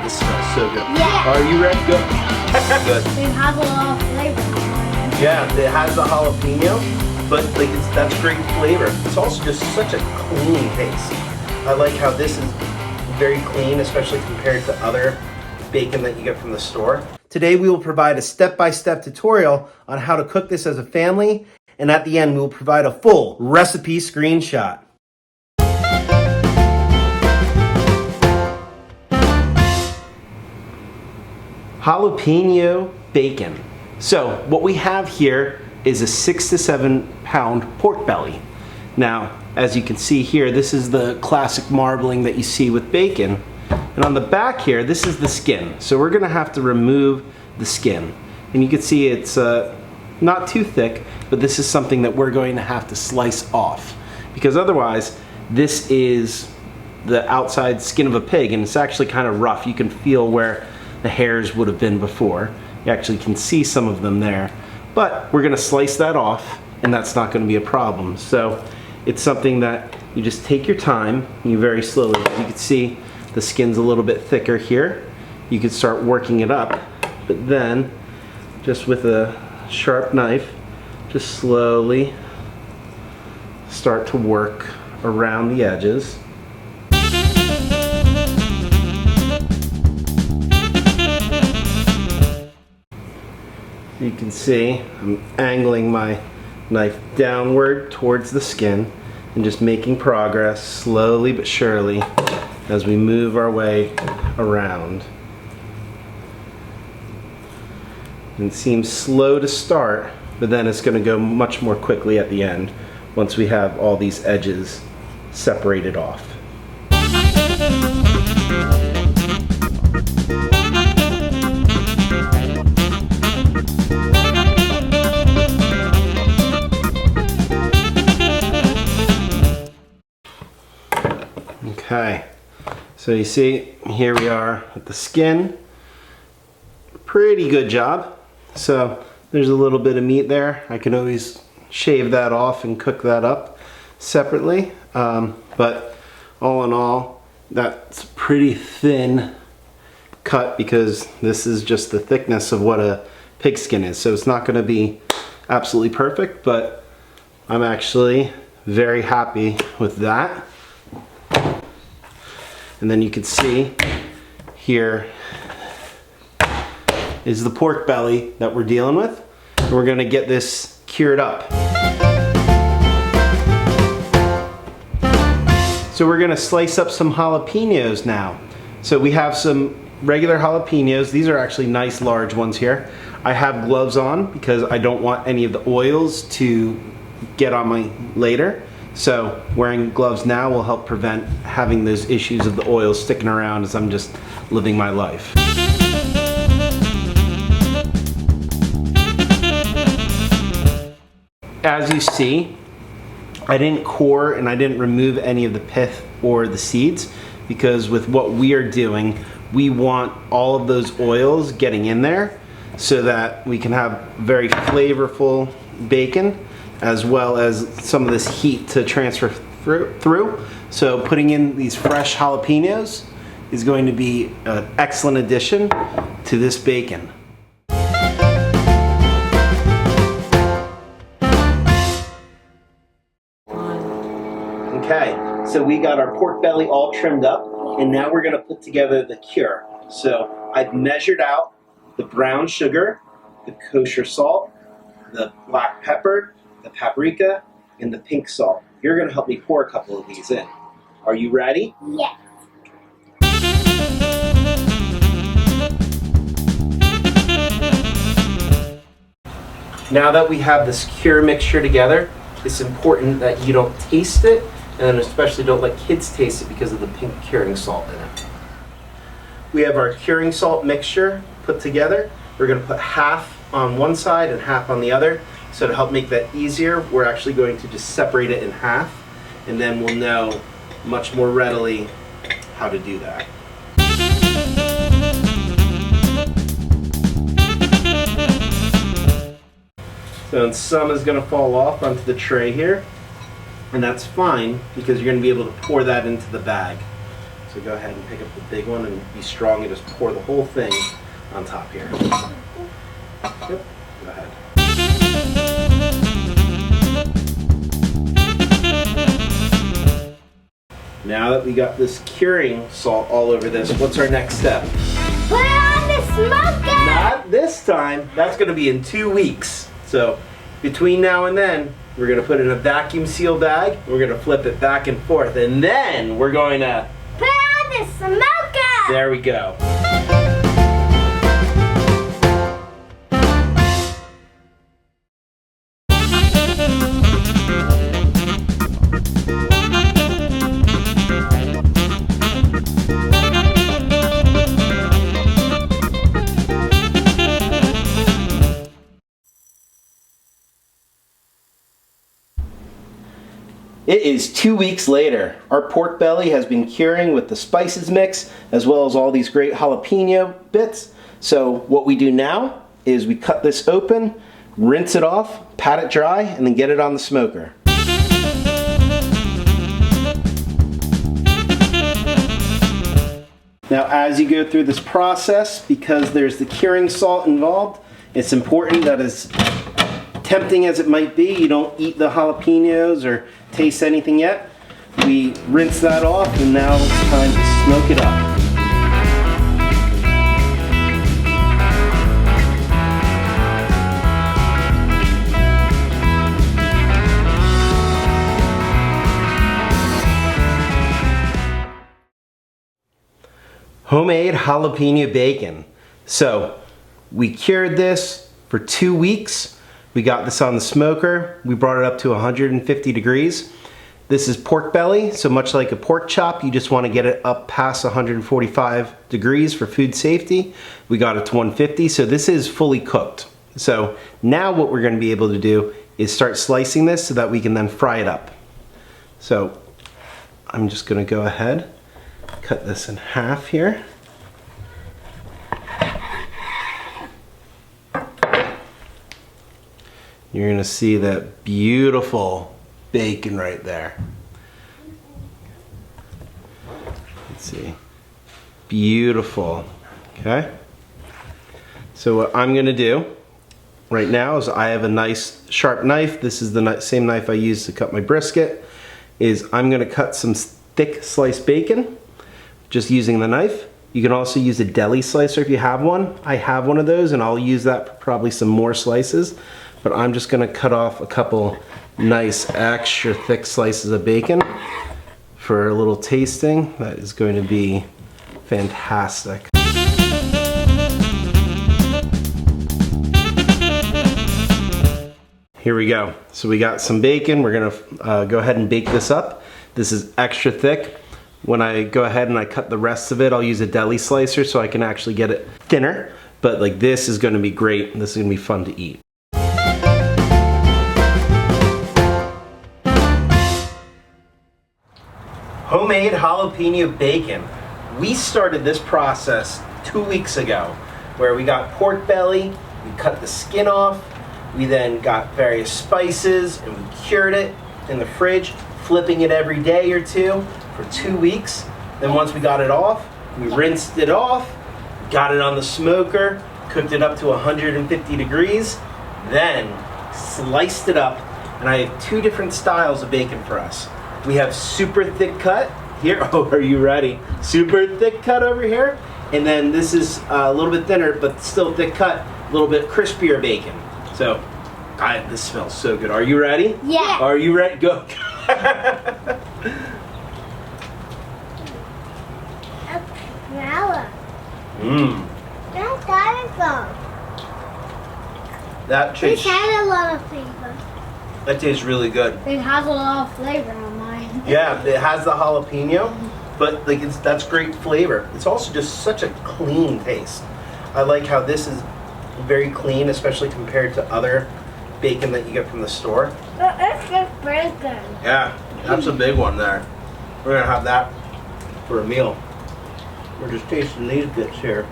This smells so good. Yeah. Are you ready? Go. Good. It has a lot of flavor. Yeah, it has the jalapeno, but like that's great flavor. It's also just such a clean taste. I like how this is very clean, especially compared to other bacon that you get from the store. Today we will provide a step-by-step tutorial on how to cook this as a family, and at the end we will provide a full recipe screenshot. Jalapeno bacon. So what we have here is a 6 to 7 pound pork belly. Now, as you can see here, this is the classic marbling that you see with bacon. And on the back here, this is the skin. So we're gonna have to remove the skin. And you can see it's not too thick, but this is something that we're going to have to slice off. Because otherwise, this is the outside skin of a pig, and it's actually kind of rough. You can feel where the hairs would have been before. You actually can see some of them there. But we're gonna slice that off, and that's not gonna be a problem. So it's something that you just take your time, and you very slowly, you can see the skin's a little bit thicker here. You can start working it up, but then just with a sharp knife, just slowly start to work around the edges. You can see I'm angling my knife downward towards the skin and just making progress slowly but surely as we move our way around. And it seems slow to start, but then it's going to go much more quickly at the end once we have all these edges separated off. Okay, so you see here we are with the skin. Pretty good job. So there's a little bit of meat there. I can always shave that off and cook that up separately. But all in all, that's a pretty thin cut because this is just the thickness of what a pig skin is. So it's not going to be absolutely perfect, but I'm actually very happy with that. And then you can see here is the pork belly that we're dealing with. And we're gonna get this cured up. So we're gonna slice up some jalapenos now. So we have some regular jalapenos. These are actually nice large ones here. I have gloves on because I don't want any of the oils to get on me later. So wearing gloves now will help prevent having those issues of the oil sticking around as I'm just living my life. As you see, I didn't core and I didn't remove any of the pith or the seeds because with what we are doing, we want all of those oils getting in there so that we can have very flavorful bacon as well as some of this heat to transfer through. So putting in these fresh jalapenos is going to be an excellent addition to this bacon. Okay, so we got our pork belly all trimmed up, and now we're gonna put together the cure. So I've measured out the brown sugar, the kosher salt, the black pepper, the paprika, and the pink salt. You're gonna help me pour a couple of these in. Are you ready? Yes. Now that we have this cure mixture together, it's important that you don't taste it, and especially don't let kids taste it because of the pink curing salt in it. We have our curing salt mixture put together. We're gonna put half on one side and half on the other. So to help make that easier, we're actually going to just separate it in half, and then we'll know much more readily how to do that. So some is going to fall off onto the tray here, and that's fine because you're going to be able to pour that into the bag. So So go ahead and pick up the big one and be strong and just pour the whole thing on top here. Yep, go ahead. Now that we got this curing salt all over this, what's our next step? Put it on the smoker! Not this time. That's going to be in 2 weeks. So between now and then, we're going to put it in a vacuum seal bag. We're going to flip it back and forth. And then we're going to put it on the smoker! There we go. It is 2 weeks later. Our pork belly has been curing with the spices mix as well as all these great jalapeno bits. So what we do now is we cut this open, rinse it off, pat it dry, and then get it on the smoker. Now as you go through this process, because there's the curing salt involved, it's important that as tempting as it might be, you don't eat the jalapenos or taste anything yet. We rinse that off and now it's time to smoke it up. Homemade jalapeno bacon. So we cured this for 2 weeks. We got this on the smoker. We brought it up to 150 degrees. This is pork belly, so much like a pork chop, you just want to get it up past 145 degrees for food safety. We got it to 150, so this is fully cooked. So now what we're going to be able to do is start slicing this so that we can then fry it up. So I'm just going to go ahead, cut this in half here. You're going to see that beautiful bacon right there. Let's see. Beautiful. Okay. So what I'm going to do right now is I have a nice sharp knife. This is the same knife I used to cut my brisket. Is I'm going to cut some thick sliced bacon just using the knife. You can also use a deli slicer if you have one. I have one of those and I'll use that for probably some more slices. But I'm just going to cut off a couple nice extra thick slices of bacon for a little tasting. That is going to be fantastic. Here we go. So we got some bacon. We're going to go ahead and bake this up. This is extra thick. When I go ahead and I cut the rest of it, I'll use a deli slicer so I can actually get it thinner. But like this is going to be great. This is going to be fun to eat. Homemade jalapeno bacon. We started this process 2 weeks ago where we got pork belly, we cut the skin off, we then got various spices and we cured it in the fridge, flipping it every day or two for 2 weeks. Then once we got it off, we rinsed it off, got it on the smoker, cooked it up to 150 degrees, then sliced it up, and I have 2 different styles of bacon for us. We have super thick cut here. Oh, are you ready? Super thick cut over here. And then this is a little bit thinner, but still thick cut, a little bit crispier bacon. So, this smells so good. Are you ready? Yeah. Are you ready? Go. Mmm. That's dinosaur. That tastes. It had a lot of flavor. That tastes really good. It has a lot of flavor on mine. Yeah, it has the jalapeno, but like that's great flavor. It's also just such a clean taste. I like how this is very clean, especially compared to other bacon that you get from the store. It's just bacon. Yeah, that's a big one there. We're gonna have that for a meal. We're just tasting these bits here.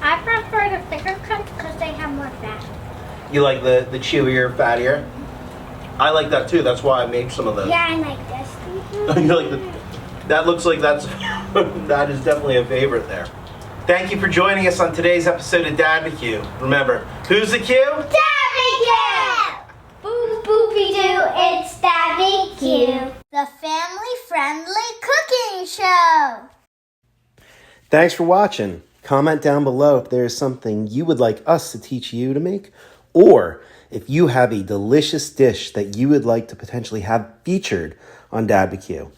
I prefer the thicker cuts because they have more fat. You like the chewier, fattier? I like that too. That's why I made some of those. Yeah, I like this. You like that looks like that's that is definitely a favorite there. Thank you for joining us on today's episode of DadBQ. Remember, who's the Q? DadBQ! Boop boopy doo, it's DadBQ. The family-friendly cooking show. Thanks for watching. Comment down below if there is something you would like us to teach you to make, or if you have a delicious dish that you would like to potentially have featured on DadBQ.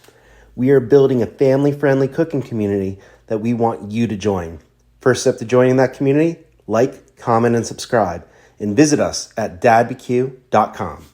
We are building a family-friendly cooking community that we want you to join. First step to joining that community, like, comment, and subscribe. And visit us at dadbq.com.